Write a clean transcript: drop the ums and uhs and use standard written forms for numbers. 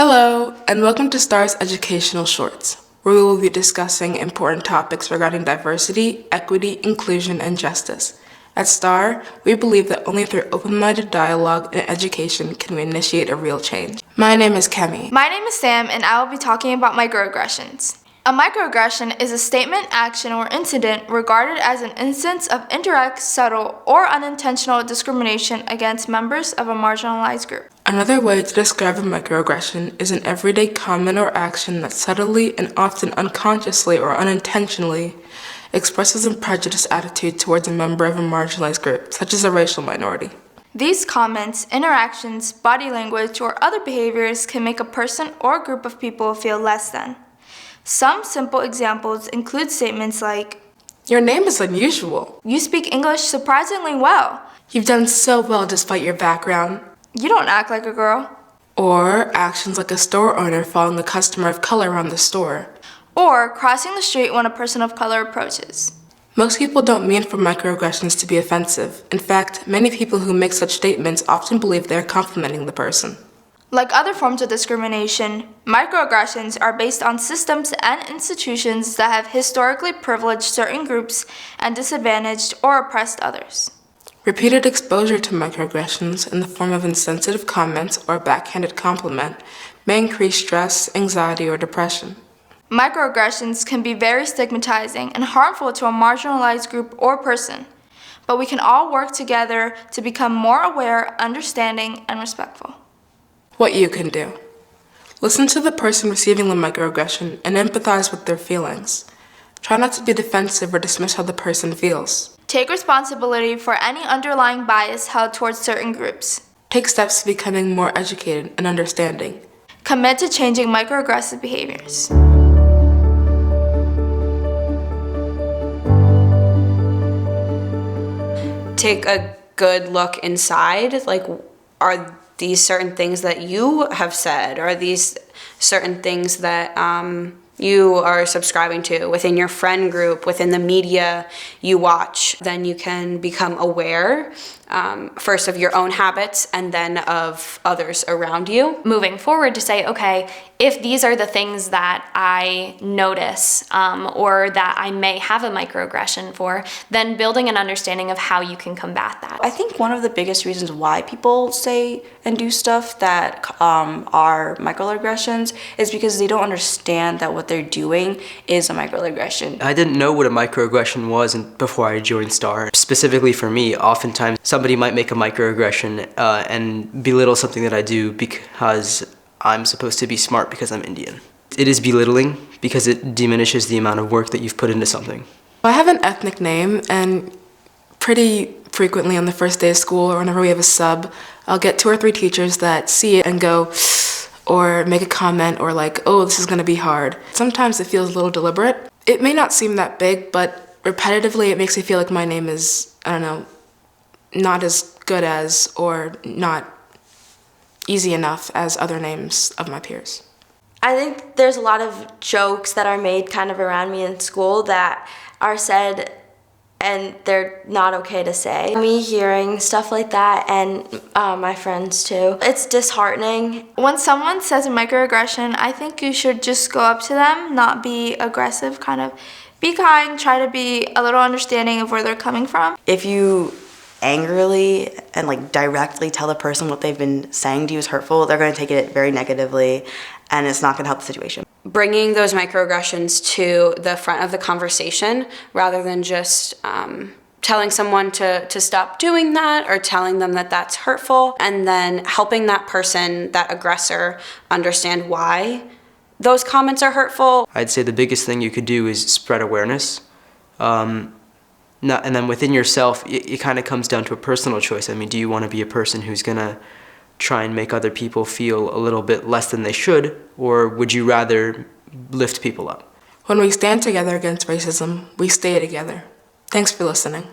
Hello, and welcome to STAR's Educational Shorts, where we will be discussing important topics regarding diversity, equity, inclusion, and justice. At STAR, we believe that only through open-minded dialogue and education can we initiate a real change. My name is Kemi. My name is Sam, and I will be talking about microaggressions. A microaggression is a statement, action, or incident regarded as an instance of indirect, subtle, or unintentional discrimination against members of a marginalized group. Another way to describe a microaggression is an everyday comment or action that subtly and often unconsciously or unintentionally expresses a prejudiced attitude towards a member of a marginalized group, such as a racial minority. These comments, interactions, body language, or other behaviors can make a person or group of people feel less than. Some simple examples include statements like, "Your name is unusual." "You speak English surprisingly well." "You've done so well despite your background." "You don't act like a girl." Or actions like a store owner following a customer of color around the store. Or crossing the street when a person of color approaches. Most people don't mean for microaggressions to be offensive. In fact, many people who make such statements often believe they are complimenting the person. Like other forms of discrimination, microaggressions are based on systems and institutions that have historically privileged certain groups and disadvantaged or oppressed others. Repeated exposure to microaggressions in the form of insensitive comments or a backhanded compliment may increase stress, anxiety, or depression. Microaggressions can be very stigmatizing and harmful to a marginalized group or person, but we can all work together to become more aware, understanding, and respectful. What you can do. Listen to the person receiving the microaggression and empathize with their feelings. Try not to be defensive or dismiss how the person feels. Take responsibility for any underlying bias held towards certain groups. Take steps to becoming more educated and understanding. Commit to changing microaggressive behaviors. Take a good look inside, like, are these certain things that you have said? Are these certain things that you are subscribing to within your friend group, within the media you watch? Then you can become aware, first of your own habits and then of others around you. Moving forward to say, okay, if these are the things that I notice or that I may have a microaggression for, then building an understanding of how you can combat that. I think one of the biggest reasons why people say and do stuff that are microaggressions is because they don't understand that what they're doing is a microaggression. I didn't know what a microaggression was before I joined STAR. Specifically for me, oftentimes somebody might make a microaggression and belittle something that I do because I'm supposed to be smart because I'm Indian. It is belittling because it diminishes the amount of work that you've put into something. I have an ethnic name, and pretty frequently on the first day of school or whenever we have a sub, I'll get 2 or 3 teachers that see it and go, or make a comment or like, "Oh, this is gonna be hard." Sometimes it feels a little deliberate. It may not seem that big, but repetitively it makes me feel like my name is, I don't know, not as good as or not easy enough as other names of my peers. I think there's a lot of jokes that are made kind of around me in school that are said and they're not okay to say. Me hearing stuff like that and my friends too, it's disheartening. When someone says a microaggression, I think you should just go up to them, not be aggressive, kind of be kind, try to be a little understanding of where they're coming from. If you angrily and like directly tell the person what they've been saying to you is hurtful, they're going to take it very negatively and it's not going to help the situation. Bringing those microaggressions to the front of the conversation rather than just telling someone to stop doing that or telling them that that's hurtful, and then helping that person, that aggressor, understand why those comments are hurtful. I'd say the biggest thing you could do is spread awareness. And then within yourself, it kind of comes down to a personal choice. I mean, do you want to be a person who's going to try and make other people feel a little bit less than they should, or would you rather lift people up? When we stand together against racism, we stay together. Thanks for listening.